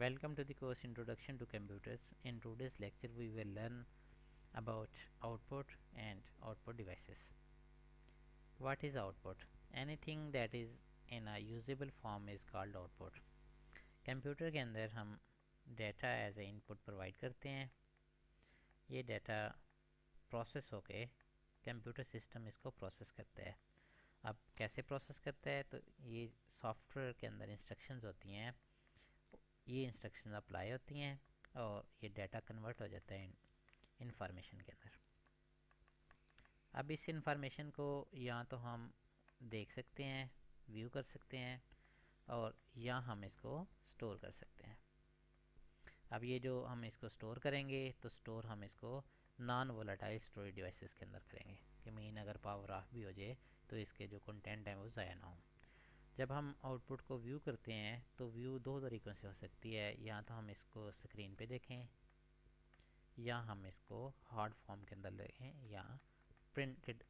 Welcome to the course Introduction to Computers. In today's lecture, we will learn about output and output devices. What is output? Anything that is in a usable form is called output. Computer के अंदर हम data as a input provide करते हैं. ये data process होके computer system इसको process करता है. अब कैसे प्रोसेस करता है, तो ये सॉफ्टवेयर के अंदर इंस्ट्रक्शंस होती हैं. ये इंस्ट्रक्शंस अप्लाई होती हैं और ये डाटा कन्वर्ट हो जाता है इंफॉर्मेशन के अंदर. अब इस इंफॉर्मेशन को या तो हम देख सकते हैं, व्यू कर सकते हैं, और या हम इसको स्टोर कर सकते हैं. अब ये जो हम इसको स्टोर करेंगे, तो स्टोर हम इसको नॉन वोलेटाइल स्टोरेज डिवाइसेस के अंदर करेंगे कि मीन अगर पावर ऑफ भी हो जाए तो इसके जो कंटेंट है वो ज़ाया ना हो. जब हम आउटपुट को व्यू करते हैं तो व्यू दो तरीक़ों से हो सकती है. या तो हम इसको स्क्रीन पे देखें, या हम इसको हार्ड फॉर्म के अंदर देखें, या प्रिंटेड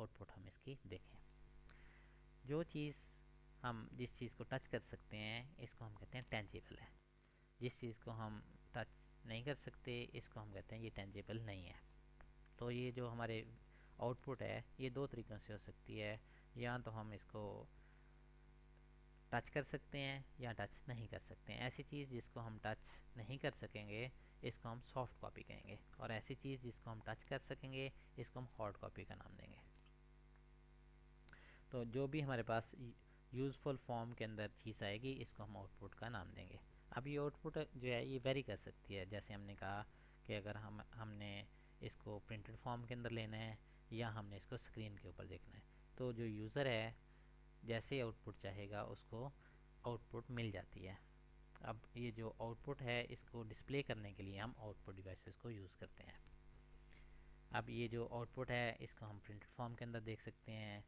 आउटपुट हम इसकी देखें. जो चीज़ हम जिस चीज़ को टच कर सकते हैं इसको हम कहते हैं टेंजिबल है. जिस चीज़ को हम टच नहीं कर सकते इसको हम कहते हैं ये टेंजिबल नहीं है. तो ये जो हमारे आउटपुट है ये दो तरीक़ों से हो सकती है. या तो हम इसको टच कर सकते हैं या टच नहीं कर सकते हैं. ऐसी चीज़ जिसको हम टच नहीं कर सकेंगे इसको हम सॉफ्ट कॉपी कहेंगे, और ऐसी चीज़ जिसको हम टच कर सकेंगे इसको हम हार्ड कॉपी का नाम देंगे. तो जो भी हमारे पास यूज़फुल फॉर्म के अंदर चीज़ आएगी इसको हम आउटपुट का नाम देंगे. अब ये आउटपुट जो है ये वेरी कर सकती है. जैसे हमने कहा कि अगर हमने इसको प्रिंटेड फॉर्म के अंदर लेना है या हमने इसको स्क्रीन के ऊपर देखना है, तो जो यूज़र है जैसे आउटपुट चाहेगा उसको आउटपुट मिल जाती है. अब ये जो आउटपुट है इसको डिस्प्ले करने के लिए हम आउटपुट डिवाइसेस को यूज़ करते हैं. अब ये जो आउटपुट है इसको हम प्रिंटेड फॉर्म के अंदर देख सकते हैं.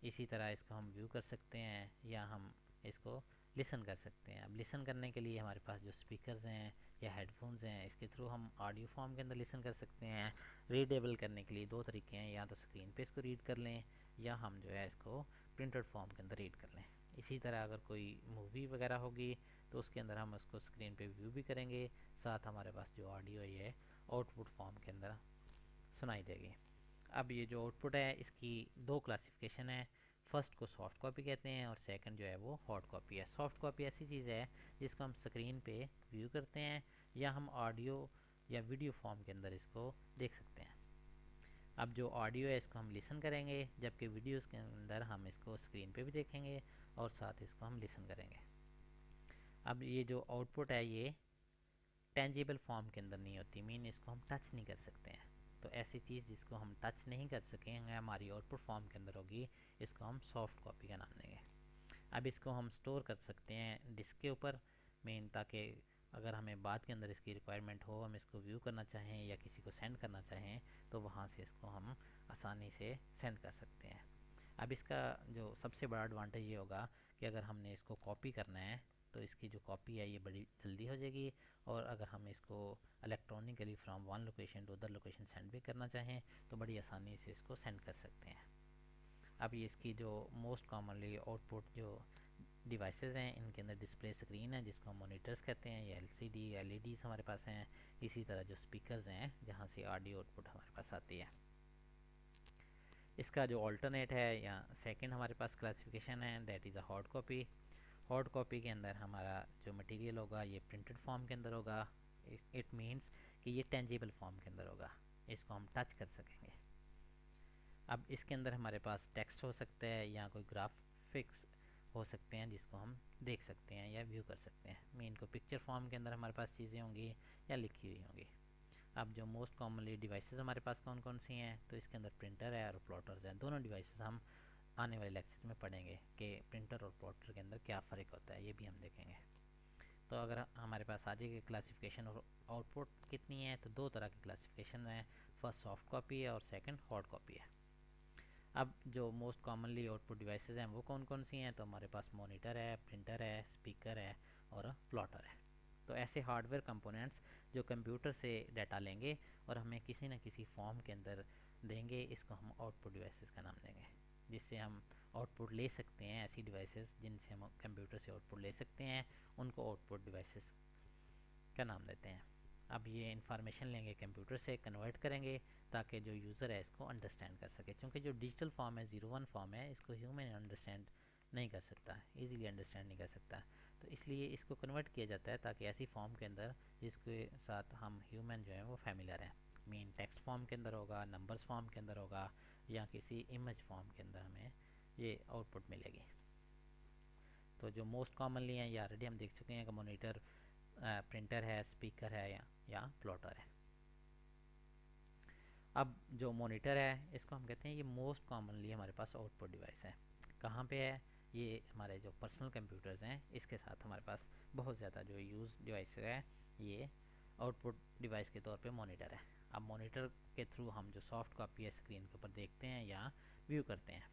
इसी तरह इसको हम व्यू कर सकते हैं या हम इसको लिसन कर सकते हैं. अब लिसन करने के लिए हमारे पास जो स्पीकर्स हैं या हेडफोन्स हैं इसके थ्रू हम ऑडियो फॉर्म के अंदर लिसन कर सकते हैं. रीडेबल करने के लिए दो तरीके हैं, या तो स्क्रीन पे इसको रीड कर लें या हम जो है इसको प्रिंटेड फॉर्म के अंदर रीड कर लें. इसी तरह अगर कोई मूवी वगैरह होगी तो उसके अंदर हम उसको स्क्रीन पे व्यू भी करेंगे, साथ हमारे पास जो ऑडियो है आउटपुट फॉर्म के अंदर सुनाई देगी. अब ये जो आउटपुट है इसकी दो क्लासिफिकेशन है. फर्स्ट को सॉफ्ट कॉपी कहते हैं और सेकंड जो है वो हार्ड कॉपी है. सॉफ्ट कॉपी ऐसी चीज़ है जिसको हम स्क्रीन पे व्यू करते हैं या हम ऑडियो या वीडियो फॉर्म के अंदर इसको देख सकते हैं. अब जो ऑडियो है इसको हम लिसन करेंगे, जबकि वीडियोस के अंदर हम इसको स्क्रीन पे भी देखेंगे और साथ इसको हम लिसन करेंगे. अब ये जो आउटपुट है ये टेंजिबल फॉर्म के अंदर नहीं होती, मीन इसको हम टच नहीं कर सकते हैं. तो ऐसी चीज़ जिसको हम टच नहीं कर सकेंगे हमारी आउटपुट फॉर्म के अंदर होगी, इसको हम सॉफ्ट कॉपी का नाम देंगे. अब इसको हम स्टोर कर सकते हैं डिस्क के ऊपर, मेन, ताकि अगर हमें बाद के अंदर इसकी रिक्वायरमेंट हो, हम इसको व्यू करना चाहें या किसी को सेंड करना चाहें, तो वहाँ से इसको हम आसानी से सेंड कर सकते हैं. अब इसका जो सबसे बड़ा एडवांटेज ये होगा कि अगर हमने इसको कॉपी करना है तो इसकी जो कॉपी है ये बड़ी जल्दी हो जाएगी, और अगर हम इसको electronically from one location to other location send भी करना चाहें तो बड़ी आसानी से इसको सेंड कर सकते हैं. अब ये इसकी जो मोस्ट कॉमनली आउटपुट जो डिवाइसेस हैं इनके अंदर डिस्प्ले स्क्रीन है जिसको हम मोनीटर्स कहते हैं, या एलसीडी एलईडीज हमारे पास हैं. इसी तरह जो स्पीकर्स हैं जहाँ से ऑडियो आउटपुट हमारे पास आती है. इसका जो ऑल्टरनेट है या सेकंड हमारे पास क्लासिफिकेशन है that is a hard copy. Hard copy के अंदर हमारा जो मटेरियल होगा ये प्रिंटेड फॉर्म के अंदर होगा. इट मीन्स कि ये टेंजिबल फॉर्म के अंदर होगा, इसको हम टच कर सकेंगे. अब इसके अंदर हमारे पास टेक्स्ट हो सकता है या कोई ग्राफिक्स हो सकते हैं जिसको हम देख सकते हैं या व्यू कर सकते हैं. मीन को पिक्चर फॉर्म के अंदर हमारे पास चीज़ें होंगी या लिखी हुई होंगी. अब जो मोस्ट कॉमनली डिवाइसेस हमारे पास कौन कौन सी हैं, तो इसके अंदर प्रिंटर है और प्लॉटर्स हैं. दोनों डिवाइसेस हम आने वाले लेक्चर में पढ़ेंगे कि प्रिंटर और प्लॉटर के अंदर क्या फ़र्क होता है, ये भी हम देखेंगे. तो अगर हमारे पास आज की क्लासिफिकेशन और आउटपुट कितनी है, तो दो तरह की क्लासिफिकेशन है. फर्स्ट सॉफ्ट कॉपी है और सेकंड हार्ड कॉपी है. अब जो मोस्ट कॉमनली आउटपुट डिवाइसेस हैं वो कौन कौन सी हैं, तो हमारे पास मॉनिटर है, प्रिंटर है, स्पीकर है और प्लॉटर है. तो ऐसे हार्डवेयर कंपोनेंट्स जो कंप्यूटर से डाटा लेंगे और हमें किसी न किसी फॉर्म के अंदर देंगे, इसको हम आउटपुट डिवाइसेस का नाम देंगे. जिससे हम आउटपुट ले सकते हैं, ऐसी डिवाइसेस जिनसे हम कंप्यूटर से आउटपुट ले सकते हैं उनको आउटपुट डिवाइसेस क्या नाम देते हैं। अब ये इंफॉर्मेशन लेंगे कंप्यूटर से, कन्वर्ट करेंगे ताकि जो यूज़र है इसको अंडरस्टैंड कर सके, क्योंकि जो डिजिटल फॉर्म है 01 फॉर्म है, इसको ह्यूमन अंडरस्टैंड नहीं कर सकता, इजीली अंडरस्टैंड नहीं कर सकता। तो इसलिए इसको कन्वर्ट किया जाता है ताकि ऐसी फॉर्म के अंदर जिसके साथ हम ह्यूमन जो है वो फैमिलियर हैं। मीन टेक्स्ट फॉर्म के अंदर होगा, नंबर्स फॉर्म के अंदर होगा, या किसी इमेज फॉर्म के अंदर हमें ये आउटपुट मिलेगी। तो जो मोस्ट कॉमनली हैं ये ऑलरेडी हम देख चुके हैं कि मॉनिटर, प्रिंटर है, स्पीकर है, या प्लॉटर है। अब जो मॉनिटर है इसको हम कहते हैं ये मोस्ट कॉमनली हमारे पास आउटपुट डिवाइस है। कहाँ पे है? ये हमारे जो पर्सनल कंप्यूटर्स हैं इसके साथ हमारे पास बहुत ज़्यादा जो यूज़ डिवाइस है ये आउटपुट डिवाइस के तौर पे मॉनिटर है। अब मॉनिटर के थ्रू हम जो सॉफ्ट कॉपी है स्क्रीन के ऊपर देखते हैं या व्यू करते हैं।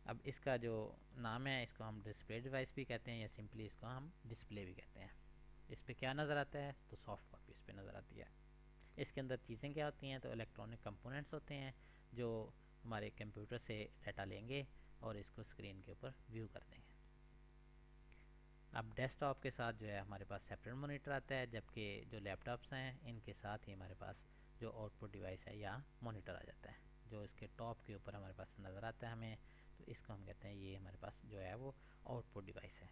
अब इसका जो नाम है इसको हम डिस्प्ले डिवाइस भी कहते हैं, या सिंपली इसको हम डिस्प्ले भी कहते हैं। इस पर क्या नज़र आता है? तो सॉफ्ट कॉपी इस पर नज़र आती है। इसके अंदर चीज़ें क्या होती हैं? तो इलेक्ट्रॉनिक कंपोनेंट्स होते हैं जो हमारे कंप्यूटर से डाटा लेंगे और इसको स्क्रीन के ऊपर व्यू कर देंगे। अब डेस्कटॉप के साथ जो है हमारे पास सेपरेट मॉनिटर आता है, जबकि जो लैपटॉप्स हैं इनके साथ ही हमारे पास जो आउटपुट डिवाइस है या मॉनिटर आ जाता है, जो इसके टॉप के ऊपर हमारे पास नज़र आता है हमें। तो इसको हम कहते हैं ये हमारे पास जो है वो आउटपुट डिवाइस है।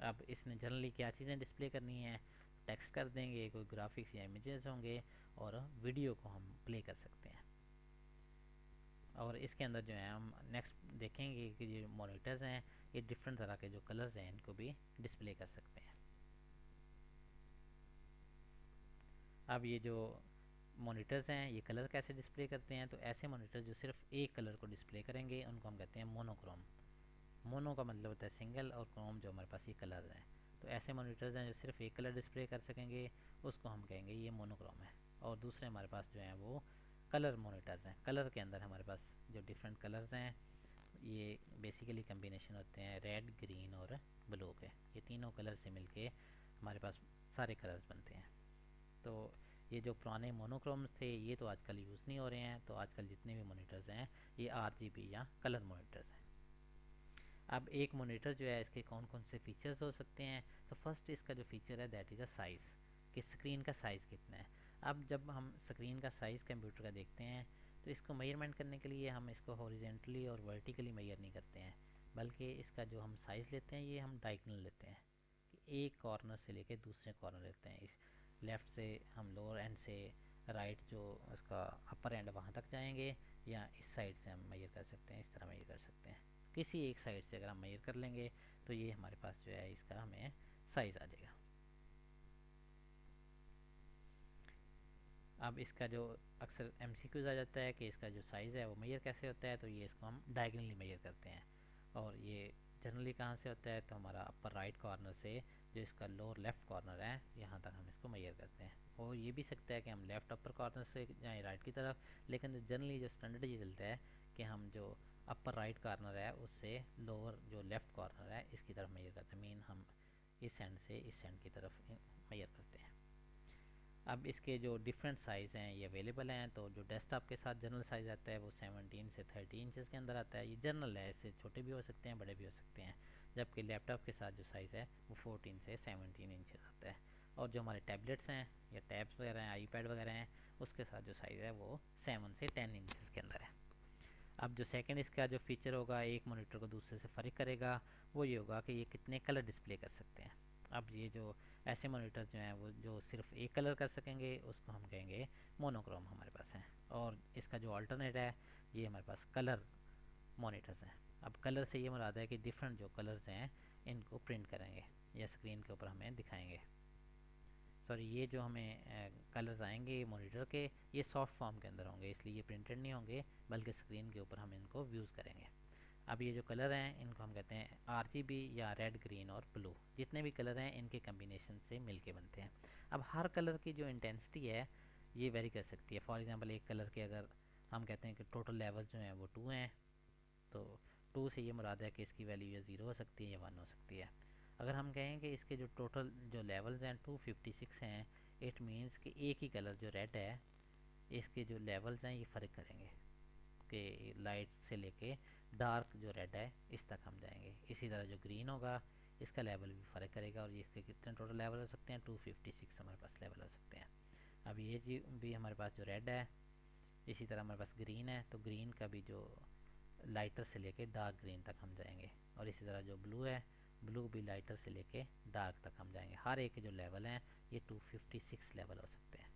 अब इसने जनरली क्या चीज़ें डिस्प्ले करनी है? टेक्स्ट कर देंगे, कोई ग्राफिक्स या इमेजेस होंगे, और वीडियो को हम प्ले कर सकते हैं। और इसके अंदर जो है हम नेक्स्ट देखेंगे कि ये मॉनिटर्स हैं ये डिफरेंट तरह के जो कलर्स हैं इनको भी डिस्प्ले कर सकते हैं। अब ये जो मॉनिटर्स हैं ये कलर कैसे डिस्प्ले करते हैं? तो ऐसे मॉनिटर्स जो सिर्फ एक कलर को डिस्प्ले करेंगे उनको हम कहते हैं मोनोक्रोम। मोनो का मतलब होता है सिंगल, और क्रोम जो हमारे पास ये कलर हैं। तो ऐसे मॉनिटर्स हैं जो सिर्फ एक कलर डिस्प्ले कर सकेंगे, उसको हम कहेंगे ये मोनोक्रोम है। और दूसरे हमारे पास जो हैं वो कलर मॉनिटर्स हैं। कलर के अंदर हमारे पास जो डिफरेंट कलर्स हैं ये बेसिकली कम्बिनेशन होते हैं रेड, ग्रीन और ब्लू के। ये तीनों कलर से मिलके हमारे पास सारे कलर्स बनते हैं। तो ये जो पुराने मोनोक्रोम्स थे ये तो आजकल यूज़ नहीं हो रहे हैं। तो आजकल जितने भी मोनीटर्स हैं ये RGB या कलर मोनीटर्स हैं। अब एक मोनीटर जो है इसके कौन कौन से फीचर्स हो सकते हैं? तो फर्स्ट इसका जो फीचर है दैट इज़ अ साइज़, कि स्क्रीन का साइज़ कितना है। अब जब हम स्क्रीन का साइज़ कंप्यूटर का देखते हैं तो इसको मेजरमेंट करने के लिए हम इसको हॉरिजेंटली और वर्टिकली मेजर नहीं करते हैं, बल्कि इसका जो हम साइज़ लेते हैं ये हम डायगोनल लेते हैं, कि एक कॉर्नर से लेके दूसरे कॉर्नर लेते हैं। इस लेफ़्ट से हम लोअर एंड से राइट जो उसका अपर एंड वहाँ तक जाएंगे, या इस साइड से हम मेजर कर सकते हैं, इस तरह मेजर कर सकते हैं। किसी एक साइड से अगर हम मेजर कर लेंगे तो ये हमारे पास जो है इसका हमें साइज़ आ जाएगा। अब इसका जो अक्सर MCQs आ जाता है कि इसका जो साइज़ है वो मेजर कैसे होता है, तो ये इसको हम डायगनली मेजर करते हैं। और ये जनरली कहाँ से होता है? तो हमारा अपर राइट कॉर्नर से जो इसका लोअर लेफ़्ट कॉर्नर है यहाँ तक हम इसको मेजर करते हैं। और ये भी सकता है कि हम लेफ़्ट अपर कॉर्नर से जाएँ राइट की तरफ, लेकिन जनरली जो स्टैंडर्ड ये चलता है कि हम जो अपर राइट कॉर्नर है उससे लोअर जो लेफ़्ट कॉर्नर है इसकी तरफ मेजर करते हैं। मीन हम इस एंड से इस एंड की तरफ मेजर करते हैं। अब इसके जो डिफरेंट साइज़ हैं ये अवेलेबल हैं। तो जो डेस्कटॉप के साथ जनरल साइज़ आता है वो 17 से 30 इंचज़ के अंदर आता है। ये जनरल है, इससे छोटे भी हो सकते हैं, बड़े भी हो सकते हैं। जबकि लैपटॉप के साथ जो साइज़ है वो 14 से 17 इंचज़ आता है। और जो हमारे टैबलेट्स हैं या टैब्स वगैरह हैं, आईपैड वगैरह हैं, उसके साथ जो साइज़ है वो 7 से 10 इंचज़ के अंदर है। अब जो सेकंड इसका जो फीचर होगा एक मॉनिटर को दूसरे से फ़र्क करेगा वो ये होगा कि ये कितने कलर डिस्प्ले कर सकते हैं। अब ये जो ऐसे मॉनिटर जो हैं वो जो सिर्फ एक कलर कर सकेंगे उसको हम कहेंगे मोनोक्रोम हमारे पास है। और इसका जो अल्टरनेट है ये हमारे पास कलर मॉनिटर्स हैं। अब कलर से ये मुराद है कि डिफरेंट जो कलर्स हैं इनको प्रिंट करेंगे या स्क्रीन के ऊपर हमें दिखाएंगे। सॉरी, ये जो हमें कलर्स आएंगे मॉनिटर के ये सॉफ्ट फॉर्म के अंदर होंगे, इसलिए ये प्रिंटेड नहीं होंगे बल्कि स्क्रीन के ऊपर हम इनको व्यूज़ करेंगे। अब ये जो कलर हैं इनको हम कहते हैं RGB या रेड, ग्रीन और ब्लू। जितने भी कलर हैं इनके कम्बिनेशन से मिलके बनते हैं। अब हर कलर की जो इंटेंसिटी है ये वेरी कर सकती है। फॉर एग्जांपल एक कलर के अगर हम कहते हैं कि टोटल लेवल जो हैं वो 2 हैं, तो 2 से ये मुराद है कि इसकी वैल्यू या 0 हो सकती है या 1 हो सकती है। अगर हम कहें कि इसके जो टोटल जो लेवल्स हैं 256 हैं, इट मीन्स कि एक ही कलर जो रेड है इसके जो लेवल्स हैं ये फ़र्क करेंगे, कि लाइट से लेके डार्क जो रेड है इस तक हम जाएंगे। इसी तरह जो ग्रीन होगा इसका लेवल भी फ़र्क करेगा। और ये इसके कितने टोटल लेवल हो सकते हैं, 256 हमारे पास लेवल हो सकते हैं। अब ये जी भी हमारे पास जो रेड है, इसी तरह हमारे पास ग्रीन है, तो ग्रीन का भी जो लाइटर से लेके डार्क ग्रीन तक हम जाएंगे। और इसी तरह जो ब्लू है, ब्लू भी लाइटर से लेके डार्क तक हम जाएंगे। हर एक के जो लेवल हैं ये 256 लेवल हो सकते हैं।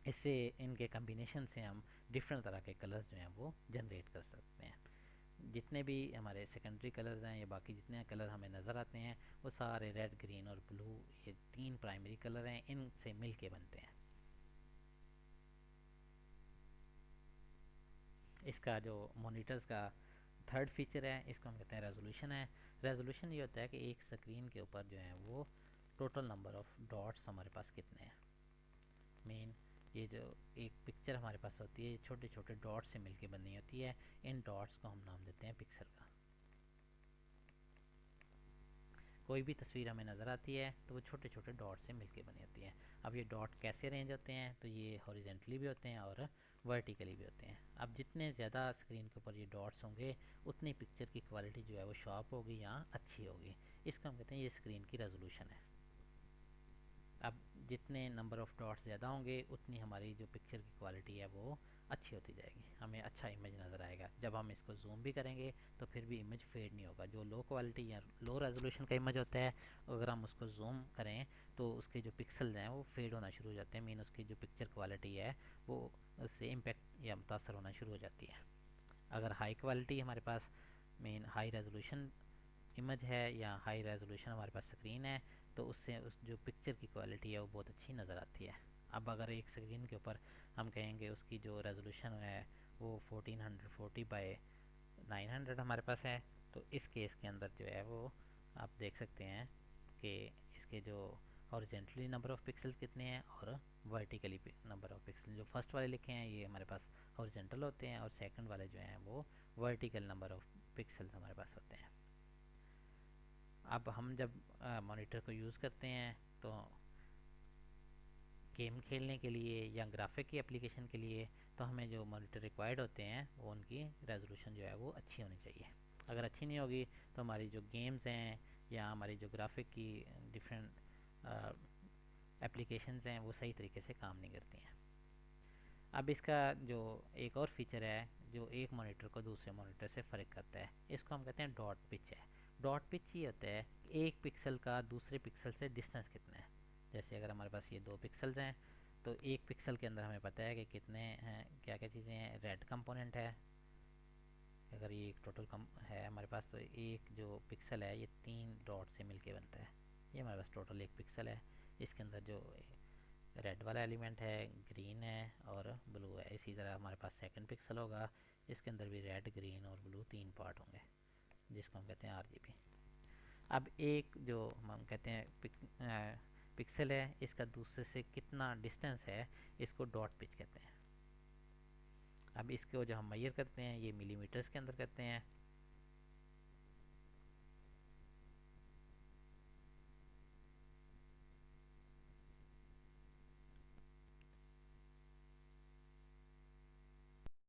इससे इनके कम्बिनेशन से हम डिफरेंट तरह के कलर्स जो हैं वो जनरेट कर सकते हैं। जितने भी हमारे सेकेंडरी कलर्स हैं या बाकी जितने कलर हमें नज़र आते हैं वो सारे रेड, ग्रीन और ब्लू, ये 3 प्राइमरी कलर हैं, इनसे मिल के बनते हैं। इसका जो मॉनिटर्स का थर्ड फीचर है, इसको हम कहते हैं रेजोल्यूशन है। रेजोल्यूशन ये होता है कि एक स्क्रीन के ऊपर जो है वो टोटल नंबर ऑफ डॉट्स हमारे पास कितने हैं। मेन ये जो एक पिक्चर हमारे पास होती है, छोटे छोटे डॉट से मिलके बनी होती है। इन डॉट्स को हम नाम देते हैं पिक्सल का। कोई भी तस्वीर हमें नज़र आती है तो वो छोटे छोटे डॉट से मिलके बनी होती है। अब ये डॉट कैसे अरेंज होते हैं, तो ये हॉरिजेंटली भी होते हैं और वर्टिकली भी होते हैं। अब जितने ज़्यादा स्क्रीन के ऊपर ये डॉट्स होंगे उतनी पिक्चर की क्वालिटी जो है वो शार्प होगी या अच्छी होगी। इसको हम कहते हैं ये स्क्रीन की रेजोल्यूशन है। अब जितने नंबर ऑफ़ डॉट्स ज़्यादा होंगे उतनी हमारी जो पिक्चर की क्वालिटी है वो अच्छी होती जाएगी, हमें अच्छा इमेज नज़र आएगा। जब हम इसको जूम भी करेंगे तो फिर भी इमेज फेड नहीं होगा। जो लो क्वालिटी या लो रेजोल्यूशन का इमेज होता है, अगर हम उसको जूम करें तो उसके जो पिक्सल्स हैं वो फेड होना शुरू हो जाते हैं। मीन उसकी जो पिक्चर क्वालिटी है वो उससे इम्पेक्ट या मुतासर होना शुरू हो जाती है। अगर हाई क्वालिटी हमारे पास मीन हाई रेजोल्यूशन इमेज है या हाई रेजोल्यूशन हमारे पास स्क्रीन है, तो उससे उस जो पिक्चर की क्वालिटी है वो बहुत अच्छी नज़र आती है। अब अगर एक स्क्रीन के ऊपर हम कहेंगे उसकी जो रेजोल्यूशन है वो 1440 बाय 900 हमारे पास है, तो इस केस के अंदर जो है वो आप देख सकते हैं कि इसके जो हॉरिजेंटली नंबर ऑफ़ पिक्सल्स कितने हैं और वर्टिकली नंबर ऑफ़ पिक्सल जो फर्स्ट वाले लिखे हैं ये हमारे पास हॉरिजेंटल होते हैं और सेकंड वाले जो हैं वो वर्टिकल नंबर ऑफ़ पिक्सल्स हमारे पास होते हैं। अब हम जब मॉनिटर को यूज़ करते हैं तो गेम खेलने के लिए या ग्राफिक की एप्लीकेशन के लिए तो हमें जो मॉनिटर रिक्वायर्ड होते हैं वो उनकी रेजोल्यूशन जो है वो अच्छी होनी चाहिए। अगर अच्छी नहीं होगी तो हमारी जो गेम्स हैं या हमारी जो ग्राफिक की डिफरेंट एप्लीकेशंस हैं वो सही तरीके से काम नहीं करती हैं। अब इसका जो एक और फीचर है जो एक मॉनिटर को दूसरे मॉनिटर से फ़र्क करता है, इसको हम कहते हैं डॉट पिच है। डॉट पिच ये होता है एक पिक्सल का दूसरे पिक्सल से डिस्टेंस कितना है। जैसे अगर हमारे पास ये 2 पिक्सल्स हैं तो एक पिक्सल के अंदर हमें पता है कि कितने हैं, क्या क्या चीज़ें हैं। रेड कंपोनेंट है, अगर ये एक टोटल कम है हमारे पास, तो एक जो पिक्सल है ये 3 डॉट से मिलके बनता है। ये हमारे पास टोटल एक पिक्सल है। इसके अंदर जो रेड वाला एलिमेंट है, ग्रीन है और ब्लू है। इसी तरह हमारे पास सेकंड पिक्सल होगा, इसके अंदर भी रेड, ग्रीन और ब्लू 3 पार्ट होंगे जिसको हम कहते हैं आरजीबी। अब एक जो हम कहते हैं पिक्सल है, इसका दूसरे से कितना डिस्टेंस है, इसको डॉट पिच कहते हैं। अब इसको जो हम मेजर करते हैं ये मिलीमीटर्स के अंदर करते हैं।